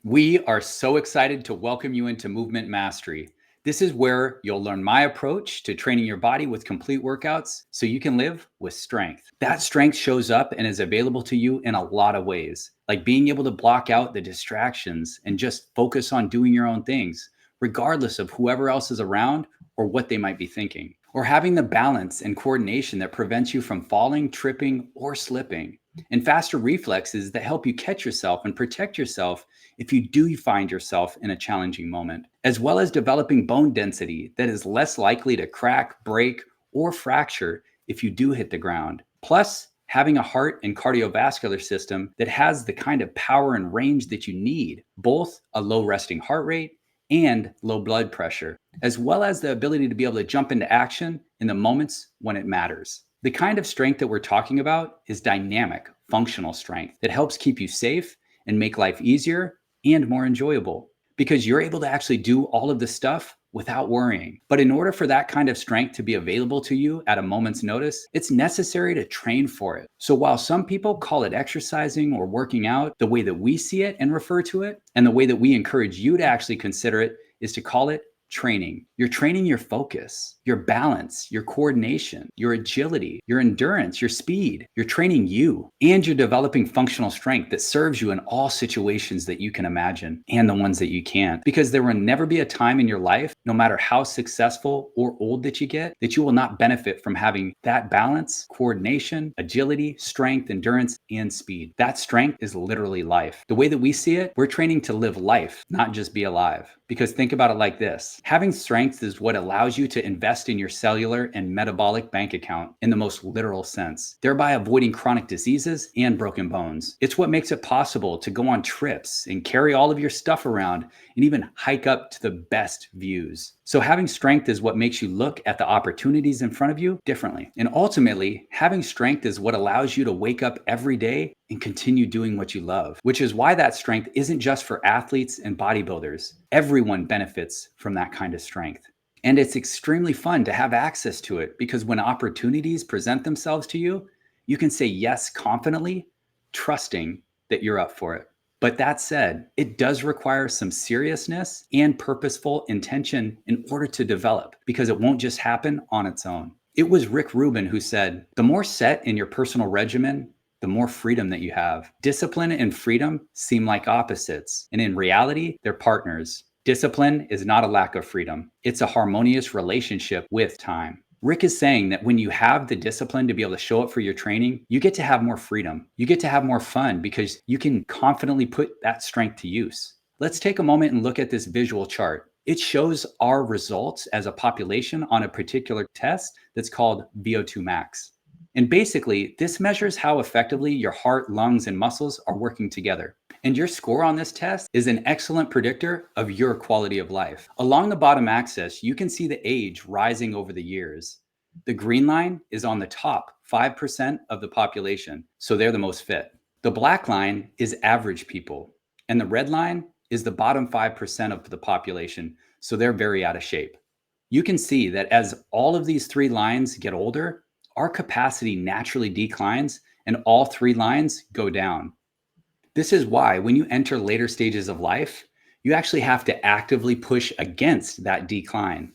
We are so excited to welcome you into Movement Mastery. This is where you'll learn my approach to training your body with complete workouts so you can live with strength. That strength shows up and is available to you in a lot of ways, like being able to block out the distractions and just focus on doing your own things, regardless of whoever else is around or what they might be thinking, or having the balance and coordination that prevents you from falling, tripping, or slipping, and faster reflexes that help you catch yourself and protect yourself if you do find yourself in a challenging moment, as well as developing bone density that is less likely to crack, break, or fracture if you do hit the ground. Plus, having a heart and cardiovascular system that has the kind of power and range that you need, both a low resting heart rate and low blood pressure, as well as the ability to be able to jump into action in the moments when it matters. The kind of strength that we're talking about is dynamic, functional strength that helps keep you safe and make life easier and more enjoyable because you're able to actually do all of this stuff without worrying. But in order for that kind of strength to be available to you at a moment's notice, it's necessary to train for it. So while some people call it exercising or working out, the way that we see it and refer to it, and the way that we encourage you to actually consider it, is to call it training. You're training your focus, your balance, your coordination, your agility, your endurance, your speed. You're training you, and you're developing functional strength that serves you in all situations that you can imagine and the ones that you can't. Because there will never be a time in your life, no matter how successful or old that you get, that you will not benefit from having that balance, coordination, agility, strength, endurance, and speed. That strength is literally life. The way that we see it, we're training to live life, not just be alive. Because think about it like this. Having strength is what allows you to invest in your cellular and metabolic bank account in the most literal sense, thereby avoiding chronic diseases and broken bones. It's what makes it possible to go on trips and carry all of your stuff around and even hike up to the best views. So having strength is what makes you look at the opportunities in front of you differently. And ultimately, having strength is what allows you to wake up every day and continue doing what you love, which is why that strength isn't just for athletes and bodybuilders. Everyone benefits from that kind of strength. And it's extremely fun to have access to it because when opportunities present themselves to you, you can say yes confidently, trusting that you're up for it. But that said, it does require some seriousness and purposeful intention in order to develop because it won't just happen on its own. It was Rick Rubin who said, the more set in your personal regimen, the more freedom that you have. Discipline and freedom seem like opposites, and in reality, they're partners. Discipline is not a lack of freedom. It's a harmonious relationship with time. Rick is saying that when you have the discipline to be able to show up for your training, you get to have more freedom. You get to have more fun because you can confidently put that strength to use. Let's take a moment and look at this visual chart. It shows our results as a population on a particular test that's called VO2 max. And basically, this measures how effectively your heart, lungs, and muscles are working together. And your score on this test is an excellent predictor of your quality of life. Along the bottom axis, you can see the age rising over the years. The green line is on the top 5% of the population, so they're the most fit. The black line is average people, and the red line is the bottom 5% of the population, so they're very out of shape. You can see that as all of these three lines get older, our capacity naturally declines and all three lines go down. This is why when you enter later stages of life, you actually have to actively push against that decline.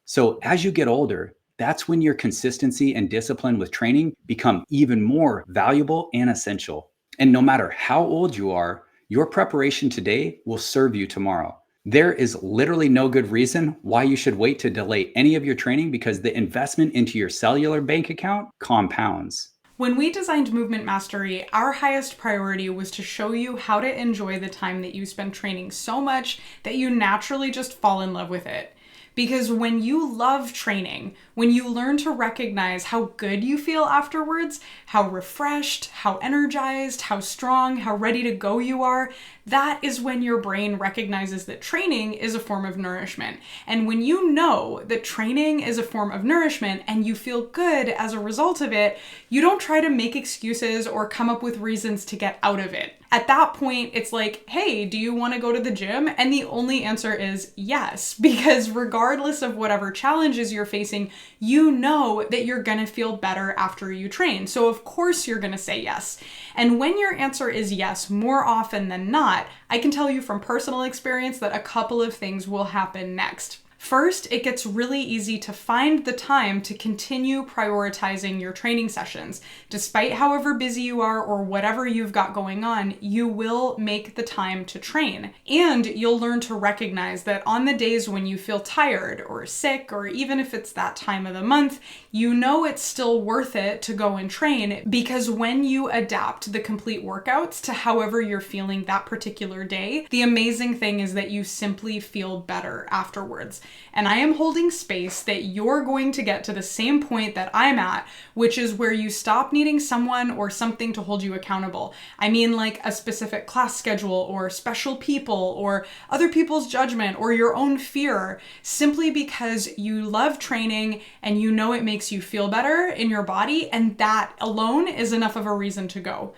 So as you get older, that's when your consistency and discipline with training become even more valuable and essential. And no matter how old you are, your preparation today will serve you tomorrow. There is literally no good reason why you should wait to delay any of your training because the investment into your cellular bank account compounds. When we designed Movement Mastery, our highest priority was to show you how to enjoy the time that you spend training so much that you naturally just fall in love with it. Because when you love training, when you learn to recognize how good you feel afterwards, how refreshed, how energized, how strong, how ready to go you are, that is when your brain recognizes that training is a form of nourishment. And when you know that training is a form of nourishment and you feel good as a result of it, you don't try to make excuses or come up with reasons to get out of it. At that point, it's like, hey, do you want to go to the gym? And the only answer is yes, because regardless of whatever challenges you're facing, you know that you're going to feel better after you train. So of course you're going to say yes. And when your answer is yes, more often than not, not, I can tell you from personal experience that a couple of things will happen next. First, it gets really easy to find the time to continue prioritizing your training sessions. Despite however busy you are or whatever you've got going on, you will make the time to train. And you'll learn to recognize that on the days when you feel tired or sick, or even if it's that time of the month, you know it's still worth it to go and train, because when you adapt the complete workouts to however you're feeling that particular day, the amazing thing is that you simply feel better afterwards. And I am holding space that you're going to get to the same point that I'm at, which is where you stop needing someone or something to hold you accountable. I mean, like a specific class schedule or special people or other people's judgment or your own fear, simply because you love training and you know it makes you feel better in your body, and that alone is enough of a reason to go.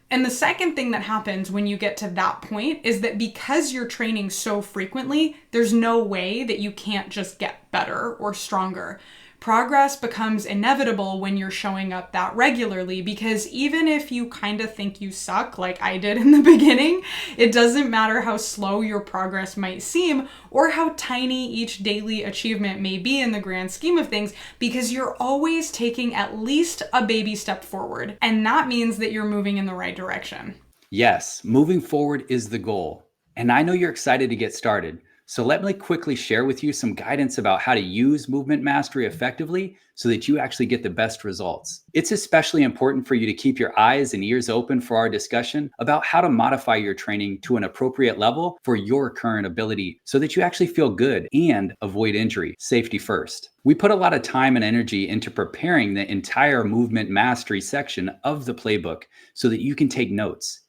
And the second thing that happens when you get to that point is that because you're training so frequently, there's no way that you can't just get better or stronger. Progress becomes inevitable when you're showing up that regularly, because even if you kind of think you suck, like I did in the beginning, it doesn't matter how slow your progress might seem or how tiny each daily achievement may be in the grand scheme of things, because you're always taking at least a baby step forward. And that means that you're moving in the right direction. Yes, moving forward is the goal. And I know you're excited to get started. So let me quickly share with you some guidance about how to use movement mastery effectively so that you actually get the best results. It's especially important for you to keep your eyes and ears open for our discussion about how to modify your training to an appropriate level for your current ability so that you actually feel good and avoid injury. Safety first. We put a lot of time and energy into preparing the entire movement mastery section of the playbook so that you can take notes.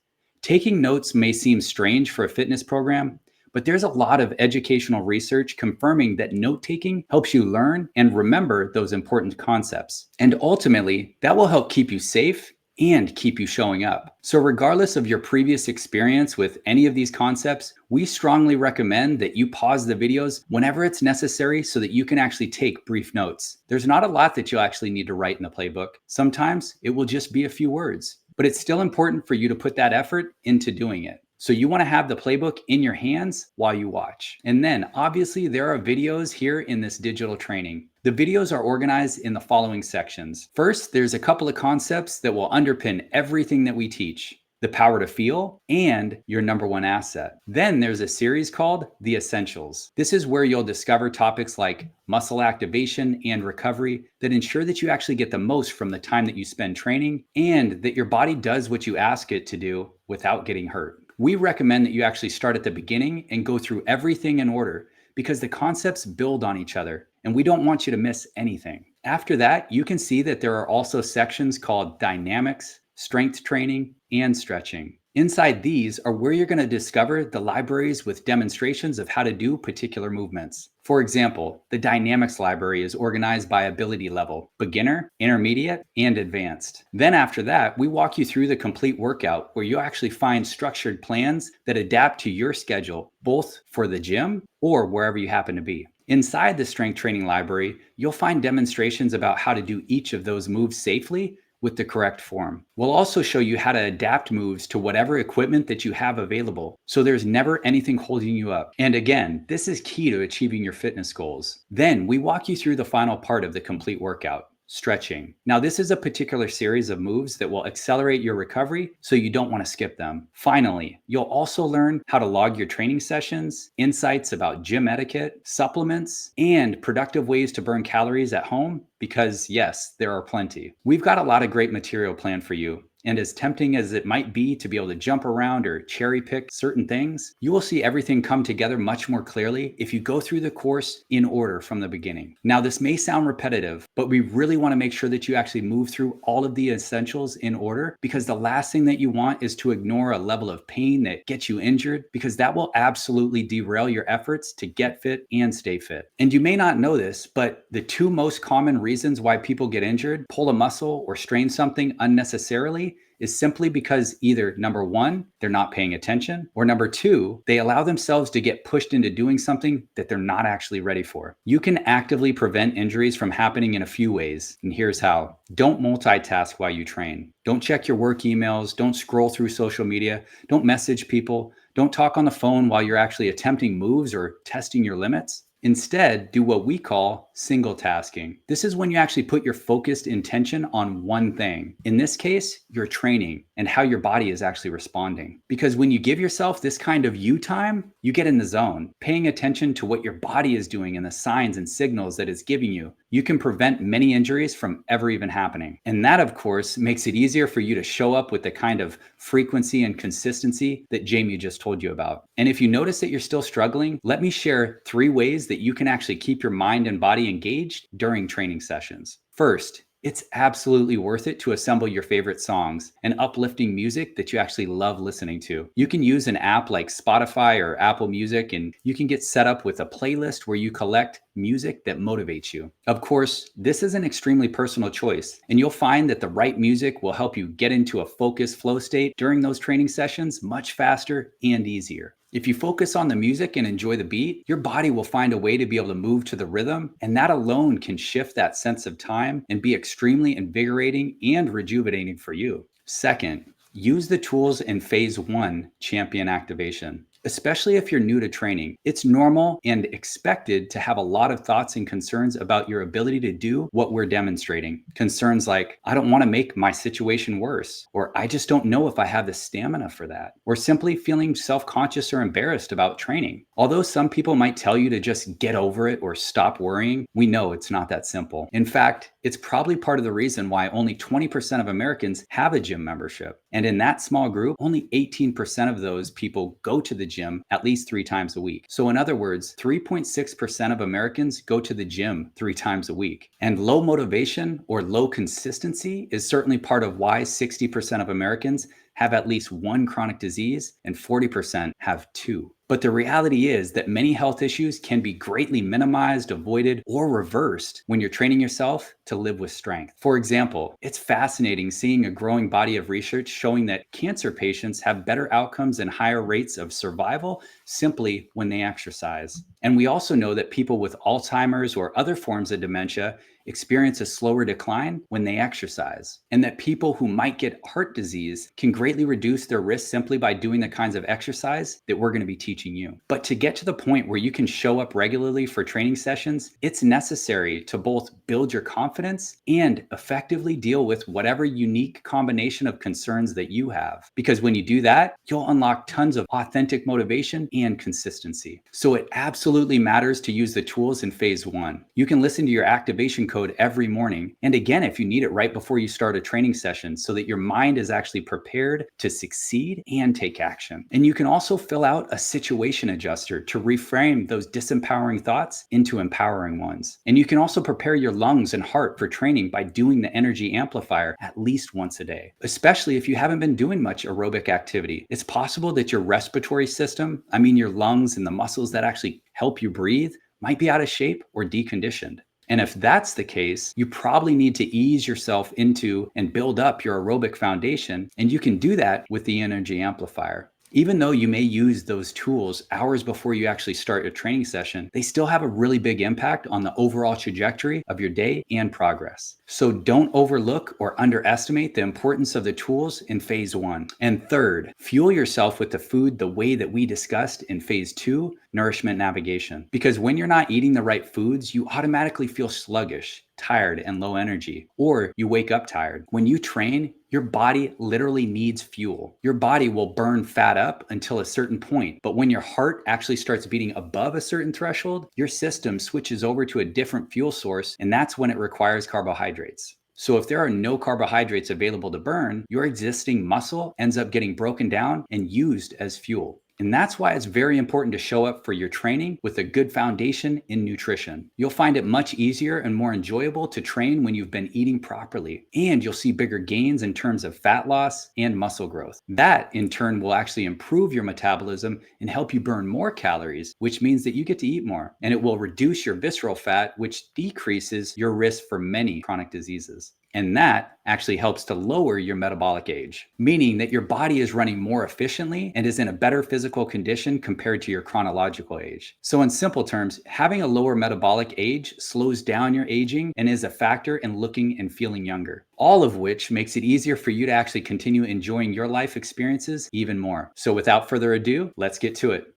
Taking notes may seem strange for a fitness program, but there's a lot of educational research confirming that note-taking helps you learn and remember those important concepts. And ultimately, that will help keep you safe and keep you showing up. So regardless of your previous experience with any of these concepts, we strongly recommend that you pause the videos whenever it's necessary so that you can actually take brief notes. There's not a lot that you'll actually need to write in the playbook. Sometimes it will just be a few words, but it's still important for you to put that effort into doing it. So you want to have the playbook in your hands while you watch. And then obviously there are videos here in this digital training. The videos are organized in the following sections. First, there's a couple of concepts that will underpin everything that we teach: the power to feel and your number one asset. Then there's a series called The Essentials. This is where you'll discover topics like muscle activation and recovery that ensure that you actually get the most from the time that you spend training and that your body does what you ask it to do without getting hurt. We recommend that you actually start at the beginning and go through everything in order, because the concepts build on each other and we don't want you to miss anything. After that, you can see that there are also sections called dynamics, strength training, and stretching. Inside these are where you're going to discover the libraries with demonstrations of how to do particular movements. For example, the dynamics library is organized by ability level: beginner, intermediate, and advanced. Then after that, we walk you through the complete workout where you actually find structured plans that adapt to your schedule, both for the gym or wherever you happen to be. Inside the strength training library, you'll find demonstrations about how to do each of those moves safely with the correct form. We'll also show you how to adapt moves to whatever equipment that you have available, so there's never anything holding you up. And again, this is key to achieving your fitness goals. Then we walk you through the final part of the complete workout: stretching. Now, this is a particular series of moves that will accelerate your recovery, so you don't want to skip them. Finally, you'll also learn how to log your training sessions, insights about gym etiquette, supplements, and productive ways to burn calories at home, because yes, there are plenty. We've got a lot of great material planned for you. And as tempting as it might be to be able to jump around or cherry pick certain things, you will see everything come together much more clearly if you go through the course in order from the beginning. Now, this may sound repetitive, but we really want to make sure that you actually move through all of the essentials in order, because the last thing that you want is to ignore a level of pain that gets you injured, because that will absolutely derail your efforts to get fit and stay fit. And you may not know this, but the two most common reasons why people get injured, pull a muscle, or strain something unnecessarily is simply because either number one, they're not paying attention, or number two, they allow themselves to get pushed into doing something that they're not actually ready for. You can actively prevent injuries from happening in a few ways, and here's how. Don't multitask while you train. Don't check your work emails. Don't scroll through social media. Don't message people. Don't talk on the phone while you're actually attempting moves or testing your limits. Instead, do what we call single tasking. This is when you actually put your focused intention on one thing. In this case, your training and how your body is actually responding. Because when you give yourself this kind of you time, you get in the zone, paying attention to what your body is doing and the signs and signals that it's giving you. You can prevent many injuries from ever even happening. And that, of course, makes it easier for you to show up with the kind of frequency and consistency that Jaime just told you about. And if you notice that you're still struggling, let me share 3 ways that you can actually keep your mind and body engaged during training sessions. First, it's absolutely worth it to assemble your favorite songs and uplifting music that you actually love listening to. You can use an app like Spotify or Apple Music, and you can get set up with a playlist where you collect music that motivates you. Of course, this is an extremely personal choice, and you'll find that the right music will help you get into a focused flow state during those training sessions much faster and easier. If you focus on the music and enjoy the beat, your body will find a way to be able to move to the rhythm, and that alone can shift that sense of time and be extremely invigorating and rejuvenating for you. Second, use the tools in phase 1 champion activation. Especially if you're new to training, it's normal and expected to have a lot of thoughts and concerns about your ability to do what we're demonstrating. Concerns like, I don't want to make my situation worse, or I just don't know if I have the stamina for that, or simply feeling self-conscious or embarrassed about training. Although some people might tell you to just get over it or stop worrying, we know it's not that simple. In fact, it's probably part of the reason why only 20% of Americans have a gym membership. And in that small group, only 18% of those people go to the gym at least 3 times a week. So in other words, 3.6% of Americans go to the gym 3 times a week. And low motivation or low consistency is certainly part of why 60% of Americans have at least one chronic disease and 40% have 2. But the reality is that many health issues can be greatly minimized, avoided, or reversed when you're training yourself to live with strength. For example, it's fascinating seeing a growing body of research showing that cancer patients have better outcomes and higher rates of survival simply when they exercise. And we also know that people with Alzheimer's or other forms of dementia experience a slower decline when they exercise, and that people who might get heart disease can greatly reduce their risk simply by doing the kinds of exercise that we're going to be teaching you. But to get to the point where you can show up regularly for training sessions, it's necessary to both build your confidence and effectively deal with whatever unique combination of concerns that you have. Because when you do that, you'll unlock tons of authentic motivation and consistency. So it absolutely matters to use the tools in phase 1. You can listen to your activation code every morning. And again, if you need it right before you start a training session so that your mind is actually prepared to succeed and take action. And you can also fill out a situation adjuster to reframe those disempowering thoughts into empowering ones. And you can also prepare your lungs and heart for training by doing the energy amplifier at least once a day, especially if you haven't been doing much aerobic activity. It's possible that your respiratory system, your lungs and the muscles that actually help you breathe, might be out of shape or deconditioned. And if that's the case, you probably need to ease yourself into and build up your aerobic foundation. And you can do that with the energy amplifier. Even though you may use those tools hours before you actually start a training session, they still have a really big impact on the overall trajectory of your day and progress. So don't overlook or underestimate the importance of the tools in phase 1. And third, fuel yourself with the food the way that we discussed in phase 2, nourishment navigation. Because when you're not eating the right foods, you automatically feel sluggish, tired, and low energy, or you wake up tired. When you train, your body literally needs fuel. Your body will burn fat up until a certain point, but when your heart actually starts beating above a certain threshold, your system switches over to a different fuel source, and that's when it requires carbohydrates. So if there are no carbohydrates available to burn, your existing muscle ends up getting broken down and used as fuel. And that's why it's very important to show up for your training with a good foundation in nutrition. You'll find it much easier and more enjoyable to train when you've been eating properly, and you'll see bigger gains in terms of fat loss and muscle growth. That in turn will actually improve your metabolism and help you burn more calories, which means that you get to eat more, and it will reduce your visceral fat, which decreases your risk for many chronic diseases. And that actually helps to lower your metabolic age, meaning that your body is running more efficiently and is in a better physical condition compared to your chronological age. So, in simple terms, having a lower metabolic age slows down your aging and is a factor in looking and feeling younger, all of which makes it easier for you to actually continue enjoying your life experiences even more. So, without further ado, let's get to it.